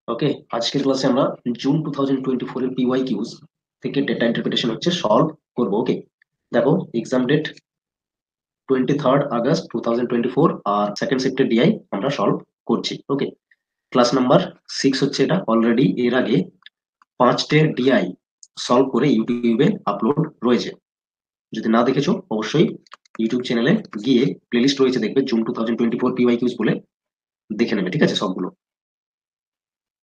ওকে, আজকের ক্লাসে আমরা জুন 2024 এর পিওয়াই কিউজ থেকে ডেটা ইন্টারপ্রিটেশন হচ্ছে সলভ করব। ওকে, দেখো এক্সাম ডেট 23 আগস্ট 2024 আর সেকেন্ড শিফটের ডিআই আমরা সলভ করছি। ওকে, ক্লাস নাম্বার 6 হচ্ছে এটা। অলরেডি এর আগে 5টে ডিআই সলভ করে ইউটিউবে আপলোড রয়েছে। যদি না দেখেছো অবশ্যই ইউটিউব চ্যানেলে গিয়ে প্লেলিস্ট রয়েছে, দেখবে জুন 2024 পিওয়াই কিউজ বলে দেখে নেবে। ঠিক আছে, সবগুলো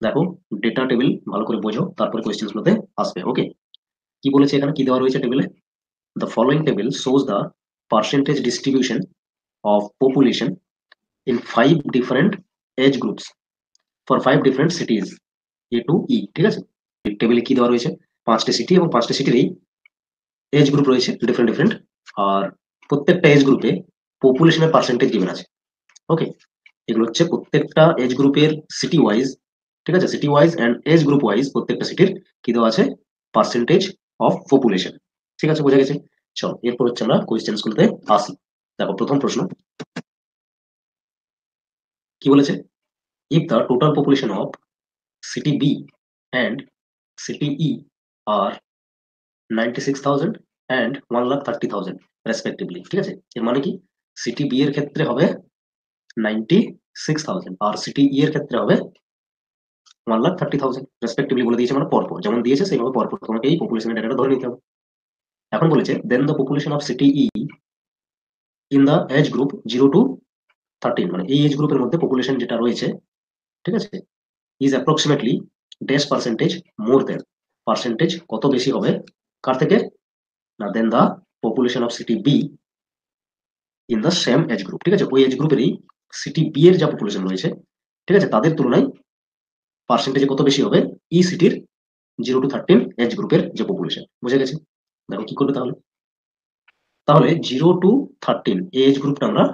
দেখো, ডেটা টেবিল ভালো করে বোঝো, তারপরে কোয়েশ্চেন্স গুলোতে আসবে। ওকে, কি বলেছে এখানে, কি দেওয়া রয়েছে টেবিলে? The following table shows the percentage distribution of population in 5 different age groups for 5 different cities A to E. ঠিক আছে, টেবিলে কি দেওয়া রয়েছে? 5টে সিটি এবং 5টে সিটির এই এজ গ্রুপ রয়েছে ডিফারেন্ট ডিফারেন্ট, আর প্রত্যেকটা এজ গ্রুপে পপুলেশনের পার্সেন্টেজ গিভেন আছে। ওকে, এগুলো হচ্ছে প্রত্যেকটা এজ গ্রুপের সিটি ওয়াইজ। ঠিক আছে, city wise and age group wise প্রত্যেকটা সিটির কি দেওয়া আছে? Percentage of population. ঠিক আছে, বোঝা গেছে। চলো এরপর হচ্ছে আমরা কোয়েশ্চেন্স গুলোতে আসি। দেখো প্রথম প্রশ্ন কি বলেছে? If the total population of city B and city E are 96,000 and 1,30,000 respectively. ঠিক আছে, এর মানে কি? সিটি বি এর ক্ষেত্রে হবে 96,000 আর সিটি ই এর ক্ষেত্রে হবে 1,30,000 রেসপেক্টিভলি বলে দিয়েছে, মানে পরপর যেমন দিয়েছে সেইভাবে পরপর তোমাকে এই পপুলেশনের ডাটাটা ধরে নিতে হবে। এখন বলেছে then the population of city E in the age group 0 to 13, মানে এই এজ গ্রুপের মধ্যে পপুলেশন যেটা রয়েছে, ঠিক আছে, is approximately dash percentage more than, percentage কত বেশি হবে কার থেকে? না, then the population of city B in the same age group. ঠিক আছে, ওই এজ গ্রুপেরই সিটি বি এর যা পপুলেশন রয়েছে, ঠিক আছে, তাদের তুলনায় পার্সেন্টেজে কত বেশি হবে ই সিটির 0 to 13 এজ গ্রুপের যে পপুলেশন। বুঝে গেছে? দেখো কি করবে তাহলে। তাহলে 0 to 13 এজ গ্রুপটা আমরা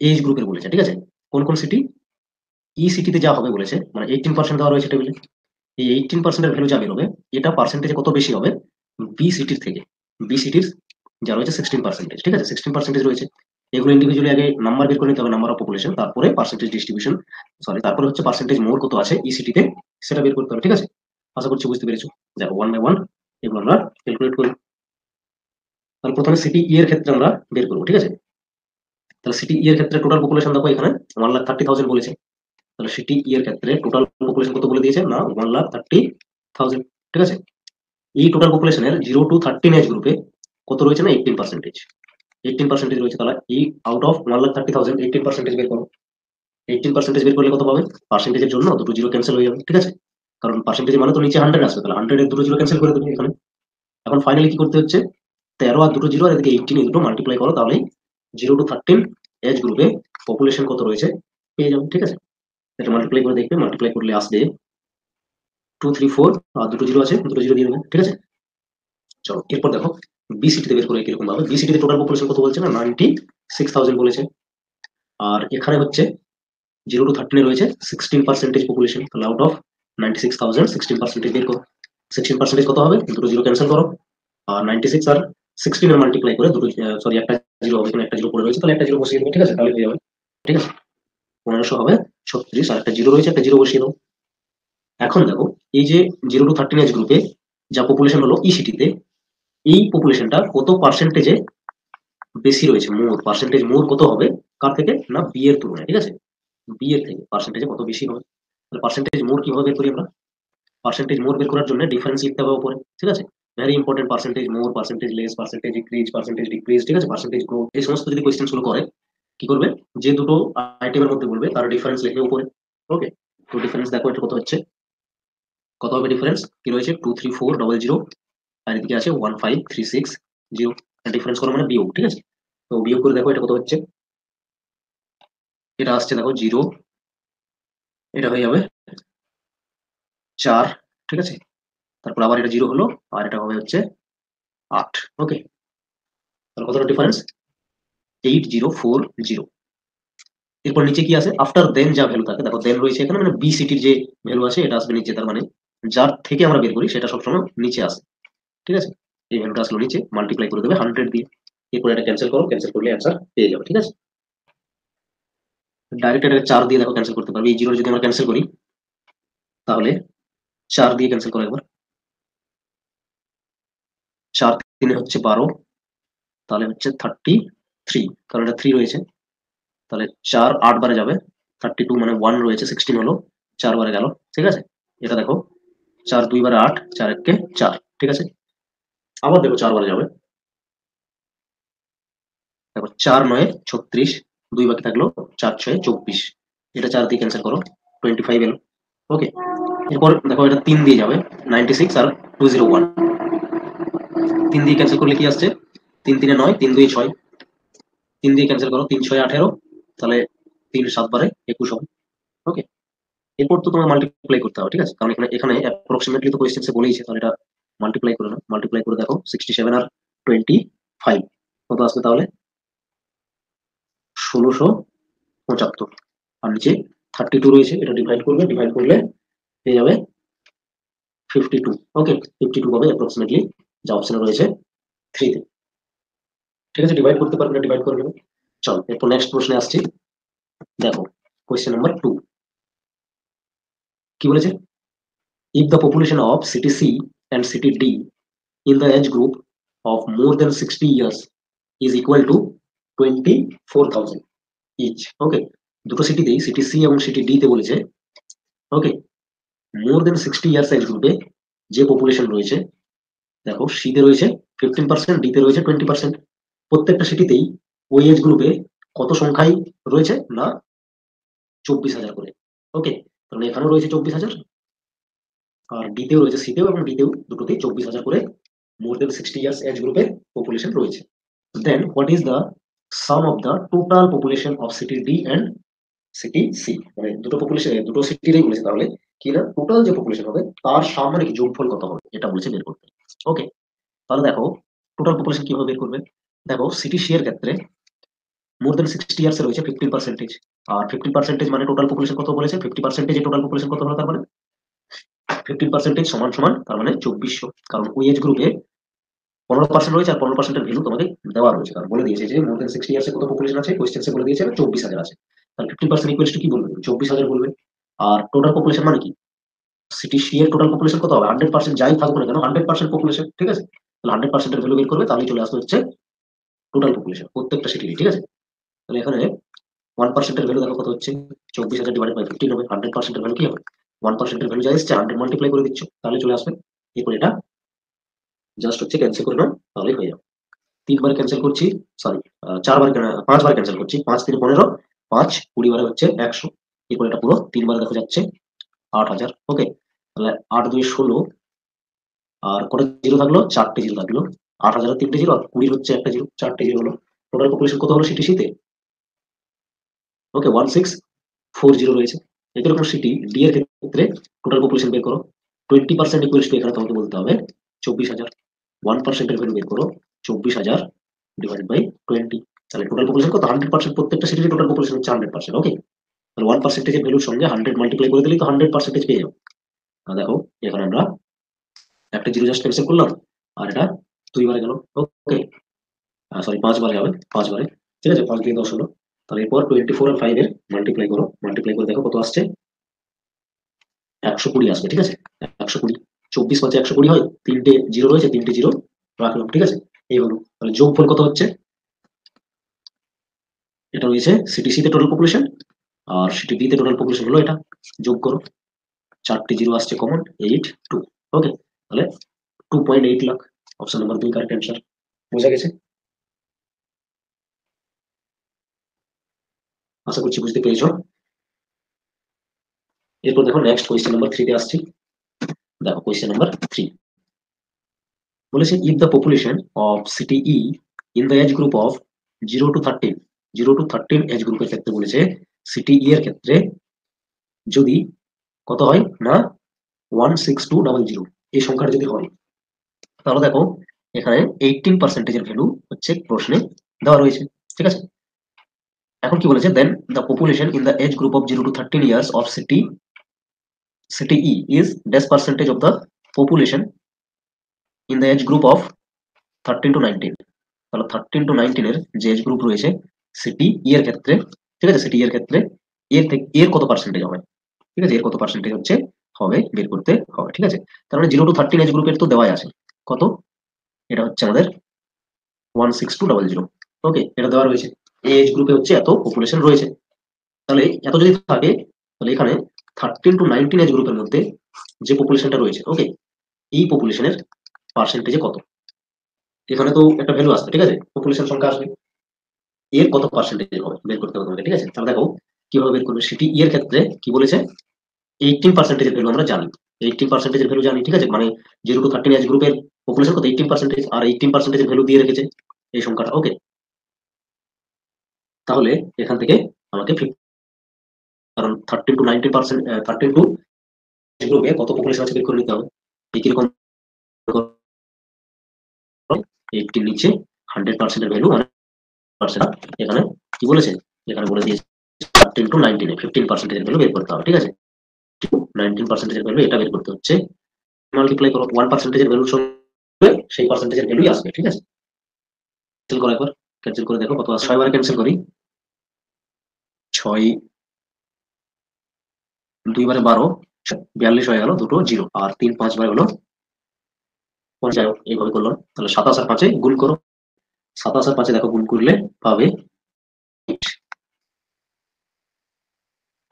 এজ গ্রুপের বলেছে। ঠিক আছে, কোন কোন সিটি? ই সিটিতে যা হবে বলেছে, মানে 18% দেওয়া রয়েছে টেবিলে। এই 18%-এর ভ্যালু যা বেরোবে, এটা পার্সেন্টেজে কত বেশি হবে বি সিটির থেকে? বি সিটির যা রয়েছে 16%। ঠিক আছে, 16% রয়েছে। এগুলো ইন্ডিভিজুয়ালি আগে নাম্বার বের করে নিতে হবে, নাম্বার অফ পপুলেশন, তারপরে পার্সেন্টেজ ডিস্ট্রিবিউশন, সরি তারপরে হচ্ছে পার্সেন্টেজ মোর কত আছে ই সিটিতে সেটা বের করতে হবে। ঠিক আছে, আশা করছি বুঝতে পেরেছো। দেখো ওয়ান বাই ওয়ান এগুলো আমরা ক্যালকুলেট করি। তাহলে প্রথমে সিটি ই এর ক্ষেত্রে আমরা বের করবো। ঠিক আছে, তাহলে সিটি ই এর ক্ষেত্রে টোটাল পপুলেশন দেখো এখানে 1,30,000 বলেছে। তাহলে সিটি ই এর ক্ষেত্রে টোটাল পপুলেশন কত বলে দিয়েছে? না, 1,30,000। ঠিক আছে, এই টোটাল পপুলেশনের 0 to 13 এজ গ্রুপে কত রয়েছে? না, 18%। 18% রয়েছে। তাহলে এই আউট অফ 1,30,000 18% বের করো। 18% বের করলে কত পাবে? পার্সেন্টেজের জন্য দুটো জিরো ক্যান্সেল হয়ে যাবে। ঠিক আছে, কারণ পার্সেন্টেজ মানে তো নিচে 100 আসবে, তাহলে 100 এর দুটো জিরো ক্যান্সেল করে দেবে এখানে। এখন ফাইনালি কি করতে হচ্ছে? 13 আর দুটো জিরো আর এদিকে 18, এই দুটো মাল্টিপ্লাই করো, তাহলে 0 to 13 এজ গ্রুপে পপুলেশন কত রয়েছে পেয়ে যাবে। ঠিক আছে, এটা মাল্টিপ্লাই করে দেখবে, মাল্টিপ্লাই করলে আসবে 234, আর দুটো জিরো আছে, দুটো জিরো দিয়ে দেবে। ঠিক আছে, চলো এরপর দেখো বি সিটিতে বের করে কিরকম ভাবে। বি সিটিতে টোটাল পপুলেশন কত বলছে? না, 96,000 বলেছে। আর এখানে হচ্ছে 0 to 13 রয়েছে 16% পপুলেশন। তাহলে আউট অফ 96,000 16% বের করো। 16% কত হবে? দুটো জিরো ক্যান্সেল করো, আর 96 আর 16 এর মাল্টিপ্লাই করে দুটো, সরি একটা জিরো হবে, এখানে একটা জিরো পড়ে রয়েছে, তাহলে একটা জিরো বসিয়ে দেবে। ঠিক আছে, তাহলে হয়ে যাবে। ঠিক আছে, 1500 হবে 36, আর একটা জিরো রয়েছে, একটা জিরো বসিয়ে দাও। এখন দেখো এই যে 0 to 13 এজ গ্রুপে যা পপুলেশন হলো ই সিটিতে, এই পপুলেশনটা কত পার্সেন্টেজে বেশি রয়েছে? মোর পার্সেন্টেজ মোর কত হবে কার থেকে? না, বি এর তুলনায়। ঠিক আছে, বি এর থেকে পার্সেন্টেজে কত বেশি হবে? তাহলে পার্সেন্টেজ মোর কিভাবে বের করি আমরা? পার্সেন্টেজ মোর বের করার জন্য ডিফারেন্স লিখতে হবে উপরে। ঠিক আছে, very important. Percentage more, percentage less, percentage increase, percentage decrease. ঠিক আছে, পার্সেন্টেজ গ্রোথ, এই সমস্ত যদি কোয়েশ্চেন গুলো করে, কি করবে? যে দুটো আইটেমের মধ্যে বলবে তার ডিফারেন্স লিখবে উপরে। ওকে, তো ডিফারেন্স দেখো এটা কত হচ্ছে, কত হবে ডিফারেন্স? কি রয়েছে? 23400, আর এদিকে আছে 1536 ডিফারেন্স করো মানে বিয়োগ। ঠিক আছে, তো বিয়োগ করে দেখো এটা কত হচ্ছে। এটা আসছে দেখো জিরো, এটা হয়ে যাবে 4। ঠিক আছে, তারপর আবার এটা জিরো হলো, আর এটা হবে হচ্ছে 8। ওকে, তাহলে কতটা ডিফারেন্স? 8040। এরপর নিচে কি আছে? আফটার দেন যা ভ্যালু থাকে, দেখো দেন রয়েছে এখানে, মানে বি সিটির যে ভ্যালু আছে এটা আসবে নিচে, তার মানে যার থেকে আমরা বের করি সেটা সবসময় নিচে আসে। ঠিক আছে, এই ভ্যালুটা আসলো নিচে, মাল্টিপ্লাই করে দেবে 100 দিয়ে। এরপর এটা ক্যান্সেল করো, ক্যান্সেল করলে অ্যান্সার পেয়ে যাবে। ঠিক আছে, ডাইরেক্ট এটা 4 দিয়ে দেখো ক্যান্সেল করতে পারবে। এই জিরো যদি আমরা ক্যান্সেল করি, তাহলে 4 দিয়ে ক্যান্সেল করো একবার। 4 3 হচ্ছে 12, তাহলে হচ্ছে 33, কারণ এটা 3 রয়েছে। তাহলে 4 8 বারে যাবে, 32 মানে 1 রয়েছে, 16 হলো, 4 বারে গেল। ঠিক আছে, এটা দেখো 4 2 বারে 8, 4 1 4। ঠিক আছে, আবার দেখো 4 বারে যাবে, দেখো 4 9 36, 2 বাকি থাকলো, 4 6 24। এটা 4 দিয়ে ক্যান্সেল করো, 25 এলো। ওকে, এরপর দেখো এটা 3 দিয়ে যাবে, 96 আর 201। 3 দিয়ে ক্যান্সেল করলে কি আসছে? 3 3 9, 3 2 6। 3 দিয়ে ক্যান্সেল করো, 3 6 18, তাহলে 3 7 বারে 21 হবে। ওকে, এরপর তো তোমার মাল্টিপ্লাই করতে হবে। ঠিক আছে, কারণ এখানে এখানে অ্যাপ্রক্সিমেটলি তো কোয়েশ্চেন্সে বলেইছে, তাহলে এটা মাল্টিপ্লাই করে নাও। মাল্টিপ্লাই করে দেখো 67 আর 25 কত আসবে, তাহলে 1675। আর নিচে 32 রয়েছে, এটা ডিভাইড করবে, ডিভাইড করলে পেয়ে যাবে 52। ওকে, 52 পাবে অ্যাপ্রক্সিমেটলি, যা অপশনে রয়েছে 3 তে। ঠিক আছে, ডিভাইড করতে পারবে না, ডিভাইড করে নেবে। চলো এরপর নেক্সট প্রশ্নে আসছি। দেখো কোয়েশ্চেন নাম্বার 2 কি বলেছে? If the population of city C and city D in the age group of more than 60 years is equal to 24,000 each. ওকে, দুটো সিটিতেই, সিটি সি এবং সিটি ডি তে বলেছে, ওকে, মোর দেন 60 ইয়ার্স এজ গ্রুপে যে পপুলেশন রয়েছে, দেখো সি তে রয়েছে 15%, ডি তে রয়েছে 20%। প্রত্যেকটা সিটিতেই ওই এজ গ্রুপে কত সংখ্যায় রয়েছে না 24,000 করে। ওকে, তাহলে এখানেও রয়েছে 24,000, আর ডিতেও রয়েছে, সিতেও এবং ডিতেও দুটোতেই 24,000 করে মোর দেন 60 ইয়ার্স এজ গ্রুপে পপুলেশন রয়েছে। Then what is the sum of the total population of city D and city C? মানে দুটো পপুলেশন, দুটো সিটিরই বলেছে, তাহলে কি না টোটাল যে পপুলেশন হবে তার সাম মানে কি যোগফল কত হবে, এটা বলেছে বের করতে। ওকে, তাহলে দেখো টোটাল পপুলেশন কিভাবে বের করবে। দেখো সিটি সি এর ক্ষেত্রে মোর দেন 60 ইয়ার্স এ রয়েছে 15%, আর 15% মানে টোটাল পপুলেশন কত বলেছে, 50% টোটাল পপুলেশন কত হলো, তার মানে 15% সমান সমান তার মানে 2400। কারণ ওই এজ গ্রুপে 15% রয়েছে, আর 15%-এর ভ্যালু তোমাকে দেওয়া রয়েছে, কারণ বলে দিয়েছে যে মোর দেন 60 ইয়ার্স এ কত পপুলেশন আছে, কোয়েশ্চেন্সে বলে দিয়েছে 24,000 আছে। তাহলে 15% ইকুয়ালস টু কি বলবে, 24,000 বলবে। আর টোটাল পপুলেশন মানে কি, সিটি সি এর টোটাল পপুলেশন কত হবে, 100% যাই থাকুক না কেন 100% পপুলেশন। ঠিক আছে, তাহলে 100% এর ভ্যালু বের করবে, তাহলে চলে আসবে হচ্ছে টোটাল পপুলেশন প্রত্যেকটা সিটির। ঠিক আছে, তাহলে এখানে 1% এর ভ্যালু দেখো কত হচ্ছে, 24,000 ডিভাইডেড বাই 15 হবে। 100% এর ভ্যালু কি হবে, 1% এর ভ্যালু যা এসছে 100 মাল্টিপ্লাই করে দিচ্ছ, তাহলে চলে আসবে। এরপর এটা জাস্ট হচ্ছে ক্যান্সেল করে নাও, তাহলেই হয়ে যাবে। 3 বার ক্যান্সেল করছি, সরি 4 বার, 5 বার ক্যান্সেল করছি, 5 3 15, 5 20 বারে হচ্ছে 100। এরপর এটা পুরো 3 বার দেখো যাচ্ছে 8,000। ওকে, তাহলে 8 2 16, আর কটা জিরো থাকলো, 4টে জিরো থাকলো। 8,000 3টে জিরো, আর 20 হচ্ছে একটা জিরো, 4টে জিরো হলো। টোটাল পপুলেশন কত হলো সিটি সিতে? ওকে, 1640 রয়েছে। একই রকম সিটি ডি এর ক্ষেত্রে টোটাল পপুলেশন বের করো। 20% ইকুয়ালস টু এখানে তোমাকে বলতে হবে 24,000। 1% এর ভ্যালু বের করো, 24,000 ডিভাইডেড বাই 20। তাহলে টোটাল পপুলেশন কত, 100%, প্রত্যেকটা সিটির টোটাল পপুলেশন হচ্ছে 100%। ওকে, তাহলে 1% এর ভ্যালুর সঙ্গে 100 মাল্টিপ্লাই করে দিলেই তো 100% পেয়ে যাবো। দেখো এখানে আমরা একটা জিরো জাস্ট ক্যান্সেল করলাম, আর এটা 2 বারে গেল। ওকে, সরি 5 বারে যাবে, 5 বারে। ঠিক আছে, 5 দিয়ে 10 হলো। তাহলে এরপর 24 আর 5 এর মাল্টিপ্লাই করো, মাল্টিপ্লাই করে দেখো কত আসছে, 120 আসবে। ঠিক আছে, 120, 24 120 হয়, 3টে জিরো রয়েছে, 3টে জিরো রাখলাম। ঠিক আছে, এই হলো। তাহলে যোগফল কত হচ্ছে, এটা রয়েছে সিটি সি তে টোটাল পপুলেশন, আর সিটি ডি তে টোটাল পপুলেশন হলো এটা, যোগ করো। 4টে জিরো আসছে কমন, 82। ওকে, তাহলে 2.8 lakh, option number 2 correct answer. বোঝা গেছে? আশা করছি বুঝতে পেরেছো। এরপর দেখো নেক্সট কোয়েশ্চেন নাম্বার 3 তে আসছি। দেখো কোয়েশ্চেন নাম্বার 3 বলেছে, if the population of city E in the age group of 0 to 13, 0 to 13 age গ্রুপের ক্ষেত্রে বলেছে, সিটি ই এর ক্ষেত্রে যদি কত হয় না 16200, এই সংখ্যাটা যদি হয়, তাহলে দেখো এখানে 18%-এর ভ্যালু হচ্ছে প্রশ্নে দেওয়া রয়েছে। ঠিক আছে, এখন কি বলেছে, then the population in the age group of 0 to 13 years of city E is dash percentage of the population in the age group of 13 to 19। তাহলে 13 to 19 এর যে এজ গ্রুপ রয়েছে সিটি ই এর ক্ষেত্রে, ঠিক আছে, সিটি এর ক্ষেত্রে এর থেকে এর কত পার্সেন্টেজ হবে। ঠিক আছে, এর কত পার্সেন্টেজ হচ্ছে হবে, বের করতে হবে। ঠিক আছে, তার মানে 0 to 13 এজ গ্রুপের তো দেওয়াই আছে কত, এটা হচ্ছে আমাদের 16200। ওকে, এটা দেওয়া রয়েছে। এই এজ গ্রুপে হচ্ছে এত পপুলেশন রয়েছে। তাহলে এত যদি থাকে, তাহলে এখানে 13 to 19 এজ গ্রুপের মধ্যে যে পপুলেশনটা রয়েছে, ওকে, এই পপুলেশনের পার্সেন্টেজে কত, এখানে তো একটা ভ্যালু আসবে, ঠিক আছে, পপুলেশন সংখ্যা আসবে, এর কত পার্সেন্টেজ হবে বের করতে হবে তোমাকে। ঠিক আছে, তাহলে দেখো কিভাবে বের করবে। সিটি এর ক্ষেত্রে কি বলেছে, 18% ভ্যালু আমরা জানি, 18% ভ্যালু জানি। ঠিক আছে, মানে 0 to 13 এজ গ্রুপের পপুলেশন কত, 18%, আর 18% ভ্যালু দিয়ে রেখেছে এই সংখ্যাটা। ওকে, তাহলে এখান থেকে আমাকে কারণ 13 to 19%, 13 টু গ্রুপে কত পপুলেশন আছে বের করে নিতে হবে। কিরকম, 18 নিচে 100% ভ্যালু, মানে পার্সেন্ট এখানে কি বলেছে, এখানে বলে দিয়েছে 13 to 19 15% ভ্যালু বের করতে হবে। ঠিক আছে, 19% ভ্যালু এটা বের করতে হচ্ছে, মাল্টিপ্লাই করো 1% ভ্যালুর সঙ্গে, সেই পার্সেন্টেজের ভ্যালুই আসবে। ঠিক আছে, ক্যান্সেল করো একবার, ক্যান্সেল করে দেখো কত আসে। 6 বারে ক্যান্সেল করি, 6 2 বারে 12, 42 হয়ে গেল, দুটো জিরো, আর 3 5 বারে হলো 50। যাই হোক, এইভাবে করলাম। তাহলে 27 আর 5 গুণ করো, 27 আর 5 দেখো গুণ করলে পাবে 8,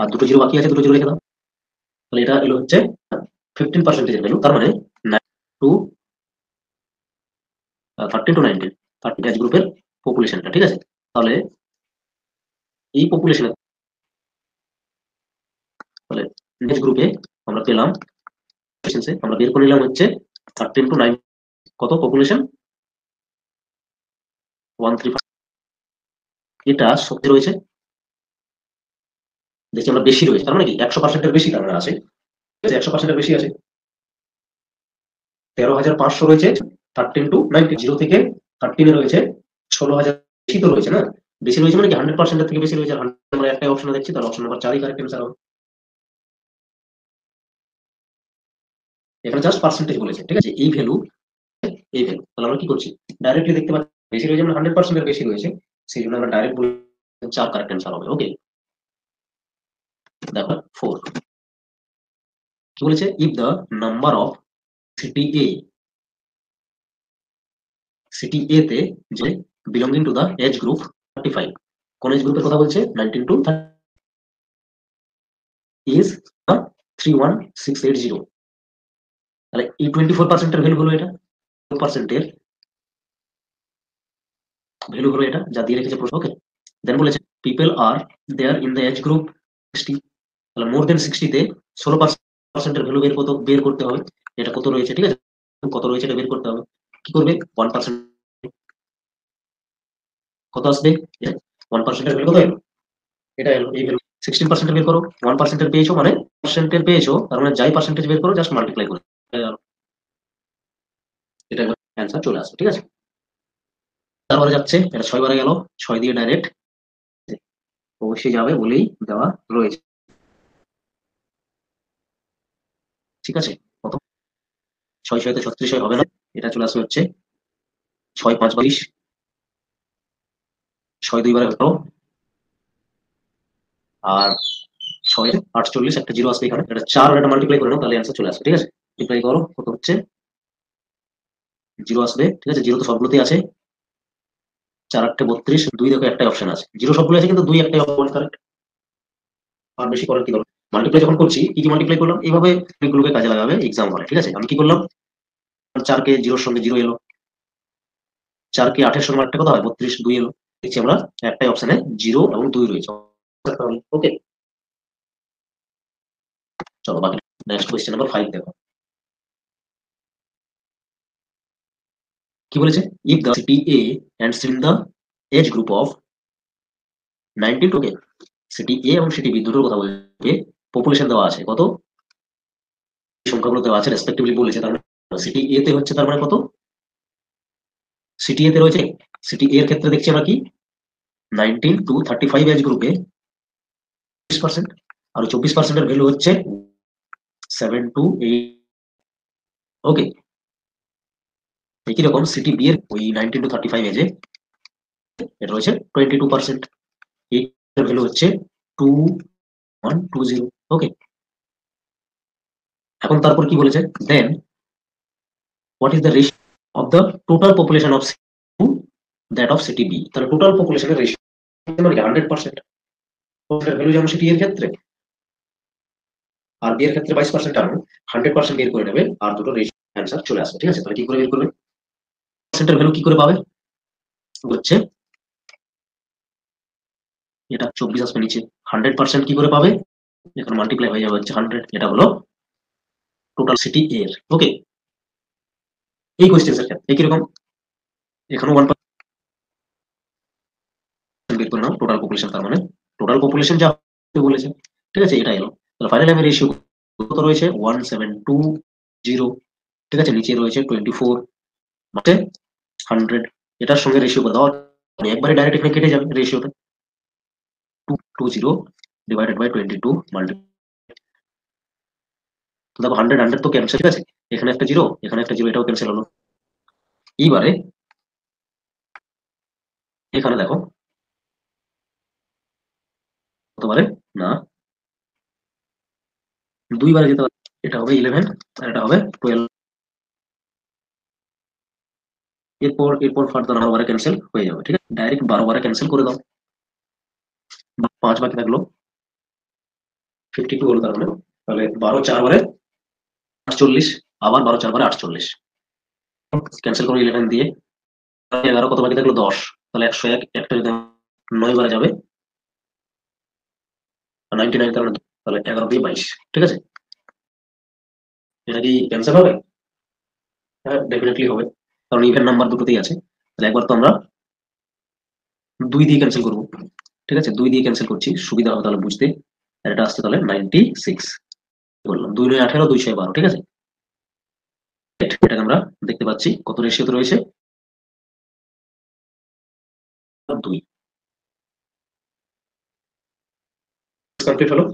আর দুটো জিরো বাকি আছে, দুটো জিরো রেখে দাও। তাহলে এটা এলো হচ্ছে 15% ভ্যালু, তার মানে টু 13 to 19 30 এজ গ্রুপের পপুলেশনটা। ঠিক আছে, তাহলে এই পপুলেশনে, তাহলে এজ গ্রুপে আমরা পেলাম, আমরা বের করে নিলাম হচ্ছে 13 to 9 কত পপুলেশন, 135। এটা সবচেয়ে রয়েছে, দেখছি আমরা বেশি রয়েছে, তার মানে কি 100%-এর বেশি, তার মানে আছে, ঠিক আছে, 100%-এর বেশি আছে। 13,500 রয়েছে 13 to 19, 0 থেকে 13 রয়েছে 16,000, বেশি তো রয়েছে না, বেশি রয়েছে মানে কি 100%-এর থেকে বেশি রয়েছে। আর 100 আমরা একটাই অপশনে দেখছি, তাহলে অপশন নাম্বার 4ই কারেক্ট অ্যান্সার হবে। এখানে জাস্ট পার্সেন্টেজ বলেছে, ঠিক আছে, এই ভ্যালু, এই ভ্যালু, তাহলে আমরা কি করছি, ডাইরেক্টলি দেখতে পাচ্ছি বেশি রয়েছে, মানে 100%-এর বেশি রয়েছে, সেই জন্য আমরা ডাইরেক্ট বলে 4 কারেক্ট অ্যান্সার হবে। ওকে, দেখো 4 কি বলেছে, if the number of city A, city A তে যে belonging to the age group 35, কোন এজ গ্রুপের কথা বলছে, 19 to 30, ইজ 31680। তাহলে এই 24%-এর ভ্যালু হলো এটা, পার্সেন্টের ভ্যালু হলো এটা, যা দিয়ে রেখেছে প্রশ্ন। ওকে, দেন বলেছে people are there in the age group 60, তাহলে মোর দেন 60 তে 16%-এর ভ্যালু বের করতে হবে। এটা কত রয়েছে, ঠিক আছে, কত রয়েছে এটা বের করতে হবে। কি করবে, 1%, কত আসবে, 1%-এর ভ্যালু কত এলো, এটা এলো, এই ভ্যালু 16%-এর বের করো, 1%-এর পেয়েছো মানে পার্সেন্টের পেয়েছো, তার মানে যাই পার্সেন্টেজ বের করো জাস্ট মাল্টিপ্লাই করে, এটা অ্যান্সার চলে আসবে। ঠিক আছে, তারপরে যাচ্ছে, এটা 6 বারে গেল, 6 দিয়ে ডাইরেক্ট অবশ্যই যাবে বলেই দেওয়া রয়েছে। ঠিক আছে, কত, 6 6 তে 36 হবে না, এটা চলে আসবে হচ্ছে 6 5 22, 6 2 বারে 18, আর 6 48, একটা জিরো আসবে এখানে, এটা 4 আর এটা মাল্টিপ্লাই করে নাও, তাহলে অ্যান্সার চলে আসবে। ঠিক আছে, মাল্টিপ্লাই করো, কত হচ্ছে, জিরো আসবে। ঠিক আছে, জিরো তো সবগুলোতেই আছে, 4 8 32, 2 দেখো একটাই অপশন আছে, জিরো সবগুলো আছে কিন্তু 2 একটাই অপশন কারেক্ট, আর বেশি করার কি দরকার। মাল্টিপ্লাই যখন করছি, কি কি মাল্টিপ্লাই করলাম, এইভাবে ট্রিকগুলোকে কাজে লাগাবে এক্সাম হলে। ঠিক আছে, আমি কি করলাম, 4 কে জিরোর সঙ্গে জিরো এলো, 4 কে 8-এর সঙ্গে একটা কথা হয় 32, 2 এলো, দেখছি আমরা একটাই অপশনে জিরো এবং 2 রয়েছে। ওকে, চলো বাকি নেক্সট কোয়েশ্চেন নাম্বার 5 দেখো কি বলেছে, if the city A and in the age group of 19 to, city A এবং সিটি বি দুটোর কথা বলছে, পপুলেশন দেওয়া আছে কত, সংখ্যাগুলো দেওয়া আছে রেসপেক্টিভলি বলেছে, তার মানে সিটি এ তে হচ্ছে, তার মানে কত, সিটি এ তে রয়েছে, সিটি এর ক্ষেত্রে দেখছি আমরা কি 19 to 35 এজ গ্রুপে 20%, আর 24%-এর ভ্যালু হচ্ছে 7 to 8। ওকে, একই রকম সিটি বি এর ওই 19 to 35 এজে এটা রয়েছে 22%, এই ভ্যালু হচ্ছে 2120। ওকে, এখন তারপর কি বলেছে, then what is the ratio of the total population of to that of city B. তাহলে টোটাল পপুলেশনের রেশিও মানে 100%, ভ্যালু যেমন সিটি এর ক্ষেত্রে আর বি এর ক্ষেত্রে 22% আনো, 100% বের করে নেবে আর দুটো রেশিও অ্যান্সার চলে আসবে। ঠিক আছে, তাহলে কি করে বের করবে, পার্সেন্টের ভ্যালু কি করে পাবে, হচ্ছে এটা 24 আসবে নিচে, 100% কি করে পাবে, এখন মাল্টিপ্লাই হয়ে যাবে হচ্ছে 100, এটা হলো টোটাল সিটি এর। ওকে, এই কোয়েশ্চেন্স এর ক্ষেত্রে একই রকম এখানেও 1% বের করে নাও, টোটাল পপুলেশন, তার মানে টোটাল পপুলেশন যা বলেছে। ঠিক আছে, এটা এলো। তাহলে ফাইনালি আমি রেশিও কত রয়েছে, 1720। ঠিক আছে, নিচে রয়েছে 24, মানে 100, এটার সঙ্গে রেশিও করে দাও, মানে একবারে ডাইরেক্ট এখানে কেটে যাবে রেশিওতে, 220 ডিভাইডেড বাই 22 মাল্টিপ্লাই। তো দেখো 100 100 তো ক্যান্সেল, ঠিক আছে, এখানে একটা জিরো, এখানে একটা জিরো, এটাও ক্যান্সেল হলো। এইবারে এখানে দেখো হতে পারে না, দুইবারে যেতে পারে, এটা হবে 11 আর এটা হবে 12। এরপর ফার্দার 12 বারে ক্যান্সেল হয়ে যাবে। ঠিক আছে, ডাইরেক্ট 12 বারে ক্যান্সেল করে দাও, 5 বাকি থাকলো, 52 হলো তার মানে। তাহলে 12 4 বারে 48, আবার 12 4 বারে 48, ক্যান্সেল করো 11 দিয়ে, 11 কত বাকি থাকলো 10, তাহলে 101, একটা যদি 9 বারে যাবে 99, তার মানে তাহলে 11 দিয়ে 22। ঠিক আছে, এটা কি ক্যান্সেল হবে? হ্যাঁ, ডেফিনেটলি হবে, কারণ ইভেন নাম্বার দুটোতেই আছে। তাহলে একবার তো আমরা 2 দিয়ে ক্যান্সেল করবো। ঠিক আছে, 2 দিয়ে ক্যান্সেল করছি, সুবিধা হবে তাহলে বুঝতে। আর এটা আসছে তাহলে 96, বললাম 2 9 18, 2 6 12। ঠিক আছে, এটাকে আমরা দেখতে পাচ্ছি কত রেশিওতে রয়েছে, 2। কমপ্লিট হলো।